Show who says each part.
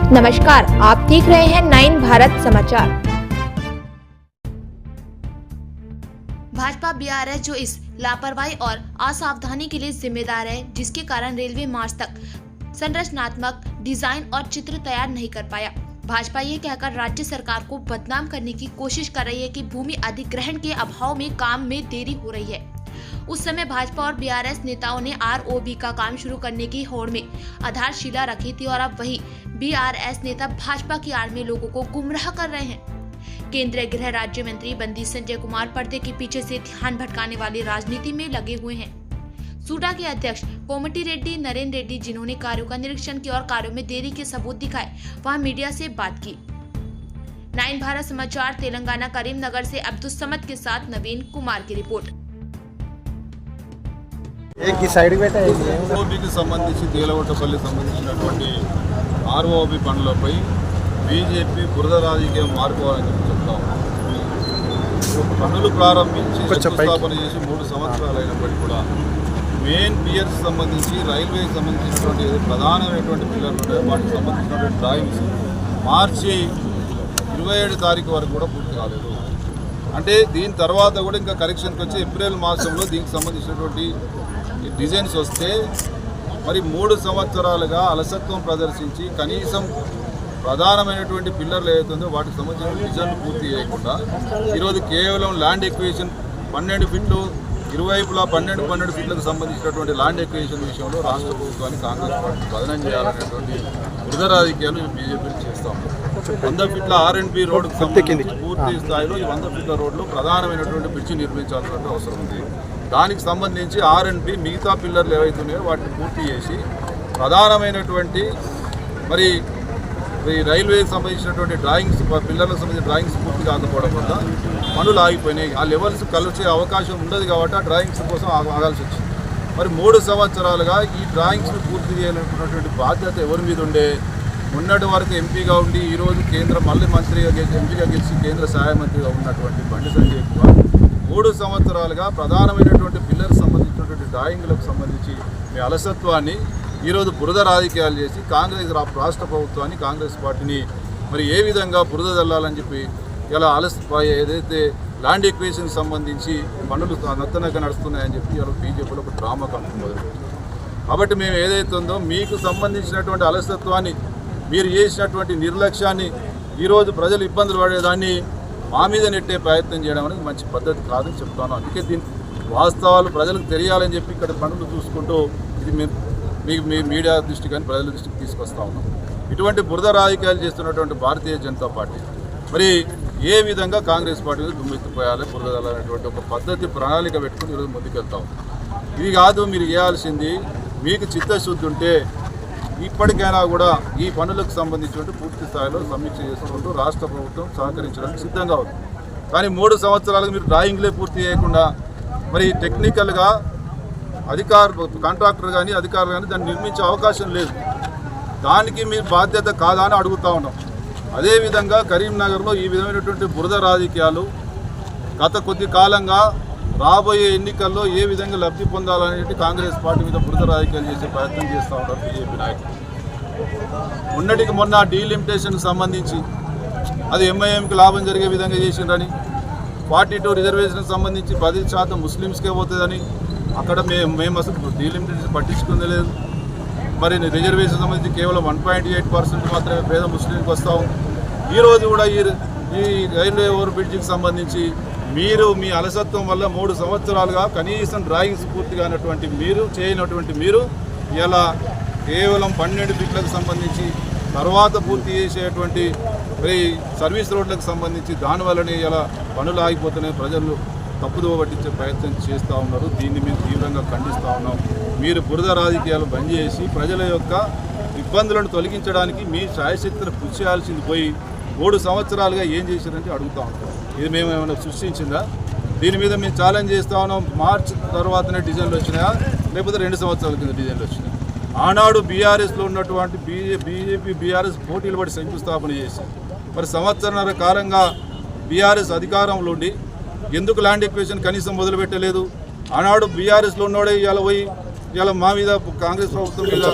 Speaker 1: नमस्कार, आप देख रहे हैं 9 भारत समाचार।
Speaker 2: भाजपा बीआरएस जो इस लापरवाही और असावधानी के लिए जिम्मेदार है, जिसके कारण रेलवे मार्च तक संरचनात्मक डिजाइन और चित्र तैयार नहीं कर पाया। भाजपा ये कहकर राज्य सरकार को बदनाम करने की कोशिश कर रही है कि भूमि अधिग्रहण के अभाव में काम में देरी हो रही है। उस समय भाजपा और बीआरएस नेताओं ने आरओबी का काम शुरू करने की होड़ में आधारशिला रखी थी और अब वही बीआरएस नेता भाजपा की आड़ में लोगों को गुमराह कर रहे हैं। केंद्रीय गृह राज्य मंत्री बंदी संजय कुमार पर्दे के पीछे से ध्यान भटकाने वाली राजनीति में लगे हुए हैं। सूडा के अध्यक्ष कोमटी रेड्डी नरेंद्र रेड्डी, जिन्होंने कार्यों का निरीक्षण किया और कार्यों में देरी के सबूत दिखाए, वहां मीडिया से बात की। 9 भारत समाचार तेलंगाना करीमनगर से अब्दुल समद के साथ नवीन कुमार की रिपोर्ट।
Speaker 3: ఆర్ఓబీకి సంబంధించి తేలగొట్టపల్లి సంబంధించినటువంటి ఆర్ఓబీ పనులపై బీజేపీ బురద రాజకీయం మార్చుకోవాలని చెప్తాం. పనులు ప్రారంభించి శంకుస్థాపన చేసి 3 సంవత్సరాలు అయినప్పటికీ కూడా మెయిన్ పియర్స్ సంబంధించి రైల్వేకి సంబంధించినటువంటి ప్రధానమైనటువంటి పిల్లర్లు ఉంటాయి, వాటికి సంబంధించినటువంటి డ్రాయింగ్స్ మార్చి 27 తారీఖు వరకు కూడా పూర్తి కాలేదు. అంటే దీని తర్వాత కూడా ఇంకా కరెక్షన్కి వచ్చి ఏప్రిల్ మాసంలో దీనికి సంబంధించినటువంటి డిజైన్స్ వస్తే మరి 3 సంవత్సరాలుగా అలసత్వం ప్రదర్శించి కనీసం ప్రధానమైనటువంటి పిల్లర్లు ఏదైతుందో వాటికి సంబంధించిన డిజైన్లు పూర్తి చేయకుండా ఈరోజు కేవలం ల్యాండ్ ఎక్విజిషన్ 12 ఫీట్లు ఇరువైపులా 12 ఫీట్లకు సంబంధించినటువంటి ల్యాండ్ ఎక్విజిషన్ విషయంలో రాష్ట్ర ప్రభుత్వాన్ని కాంగ్రెస్ పార్టీ బదనం చేయాలనేటువంటి వృధ రాజకీయాలు బీజేపీ చేస్తాం. 100 ఫీట్ల ఆర్ఎండ్బి రోడ్డుకు సంబంధించి పూర్తి స్థాయిలో ఈ 100 ఫీట్ల రోడ్లు ప్రధానమైనటువంటి బ్రిడ్జి నిర్మించాల్సిన అవసరం ఉంది. దానికి సంబంధించి ఆర్ఎండ్బి మిగతా పిల్లర్లు ఏవైతున్నాయో వాటిని పూర్తి చేసి ప్రధానమైనటువంటి మరి ఈ రైల్వేకి సంబంధించినటువంటి డ్రాయింగ్స్ పిల్లర్లకు సంబంధించిన డ్రాయింగ్స్ పూర్తి కాకపోవడం వల్ల పనులు ఆగిపోయినాయి. ఆ లెవెల్స్ కలిసే అవకాశం ఉండదు కాబట్టి ఆ డ్రాయింగ్స్ కోసం ఆగాల్సి వచ్చింది. మరి 3 సంవత్సరాలుగా ఈ డ్రాయింగ్స్ని పూర్తి చేయాలనుకున్నటువంటి బాధ్యత ఎవరి మీద ఉండే? మొన్నటి వరకు ఎంపీగా ఉండి ఈరోజు మళ్ళీ మంత్రిగా ఎంపీగా గెలిచి కేంద్ర సహాయ మంత్రిగా ఉన్నటువంటి బండి సంజయ్ కుమార్ 3 సంవత్సరాలుగా ప్రధానమైనటువంటి పిల్లర్స్ సంబంధించినటువంటి డ్రాయింగ్లకు సంబంధించి మీ అలసత్వాన్ని ఈరోజు బురద రాజకీయాలు చేసి కాంగ్రెస్ రాష్ట్ర ప్రభుత్వాన్ని కాంగ్రెస్ పార్టీని మరి ఏ విధంగా బురద చల్లాలని చెప్పి ఇలా ఏదైతే ల్యాండ్ ఎక్విజిషన్ సంబంధించి పనులు నత్తనగా నడుస్తున్నాయని చెప్పి ఇలా బీజేపీలో ఒక డ్రామా కంపెనీ మొదలుపెట్టింది. కాబట్టి మేము ఏదైతే ఉందో మీకు సంబంధించినటువంటి అలసత్వాన్ని, మీరు చేసినటువంటి నిర్లక్ష్యాన్ని ఈరోజు ప్రజలు ఇబ్బందులు పడేదాన్ని మా మీద నెట్టే ప్రయత్నం చేయడం అనేది మంచి పద్ధతి కాదని చెప్తాను. అందుకే దీని వాస్తవాలు ప్రజలకు తెలియాలని చెప్పి ఇక్కడ పనులు చూసుకుంటూ ఇది మీకు మీ మీడియా దృష్టి కానీ ప్రజల దృష్టికి తీసుకొస్తా ఉన్నాం. ఇటువంటి బురద రాజకీయాలు చేస్తున్నటువంటి భారతీయ జనతా పార్టీ మరి ఏ విధంగా కాంగ్రెస్ పార్టీని దుమ్మెత్తిపోయాలి, బురద అనేటువంటి ఒక పద్ధతి ప్రణాళిక పెట్టుకుని ఈరోజు ముందుకెళ్తాం. ఇది కాదు మీరు చేయాల్సింది. మీకు చిత్తశుద్ధి ఉంటే ఇప్పటికైనా కూడా ఈ పనులకు సంబంధించినట్టు పూర్తి స్థాయిలో సమీక్ష చేసుకుంటూ రాష్ట్ర ప్రభుత్వం సహకరించడానికి సిద్ధంగా ఉంది. కానీ 3 సంవత్సరాలకు మీరు డ్రాయింగ్లే పూర్తి చేయకుండా మరి టెక్నికల్గా కాంట్రాక్టర్ కానీ అధికారులు కానీ దాన్ని నిర్మించే అవకాశం లేదు. దానికి మీరు బాధ్యత కాదా అని అడుగుతూ ఉన్నాం. అదేవిధంగా కరీంనగర్లో ఈ విధమైనటువంటి బురద రాజకీయాలు గత కొద్ది కాలంగా రాబోయే ఎన్నికల్లో ఏ విధంగా లబ్ధి పొందాలనేది కాంగ్రెస్ పార్టీ మీద బురద రాజకీయాలు చేసే ప్రయత్నం చేస్తూ ఉన్నారు బీజేపీ నాయకులు. మొన్నటికి మొన్న డీలిమిటేషన్కి సంబంధించి అది ఎంఐఎంకి లాభం జరిగే విధంగా చేసిండ్రని, 42 రిజర్వేషన్కి సంబంధించి 10% ముస్లిమ్స్కే పోతుందని అక్కడ మేము అసలు డీలిమిటేషన్ పట్టించుకుంది లేదు. మరి రిజర్వేషన్ సంబంధించి కేవలం 1.8% మాత్రమే పేద ముస్లింకి వస్తాం. ఈరోజు కూడా ఈ రైల్వే ఓవర్ బ్రిడ్జికి సంబంధించి మీరు మీ అలసత్వం వల్ల 3 సంవత్సరాలుగా కనీసం డ్రాయింగ్స్ పూర్తిగా అయినటువంటి మీరు చేయనటువంటి మీరు ఇలా కేవలం 12 ఫీట్లకు సంబంధించి తర్వాత పూర్తి చేసేటువంటి మరి సర్వీస్ రోడ్లకు సంబంధించి దానివల్లనే ఇలా పనులు ఆగిపోతున్నాయి. ప్రజలు తప్పుదోవ పట్టించే ప్రయత్నం చేస్తూ ఉన్నారు. దీన్ని మేము తీవ్రంగా ఖండిస్తూ ఉన్నాం. మీరు బురద రాజకీయాలు బంద్ చేసి ప్రజల యొక్క ఇబ్బందులను తొలగించడానికి మీ శాయశక్తిని కృషి చేయాల్సింది పోయి 3 సంవత్సరాలుగా ఏం చేశారంటే అడుగుతూ ఉంటాం. ఇది మేము ఏమైనా సృష్టించిందా? దీని మీద మేము ఛాలెంజ్ చేస్తూ ఉన్నాం. మార్చి తర్వాతనే డిజైన్లు వచ్చినాయా లేకపోతే 2 సంవత్సరాల కింద డిజైన్లు వచ్చినాయి? ఆనాడు బీఆర్ఎస్లో ఉన్నటువంటి బీజేపీ బీఆర్ఎస్ పోటీలు పడి శంకుస్థాపన చేసి మరి సంవత్సరాల కాలంగా బీఆర్ఎస్ అధికారంలో ఉండి ఎందుకు ల్యాండ్ ఎక్విజిషన్ కనీసం మొదలుపెట్టలేదు? ఆనాడు బీఆర్ఎస్లో ఉన్నోడే ఇవాళ పోయి ఇవాళ మా మీద కాంగ్రెస్ ప్రభుత్వం మీద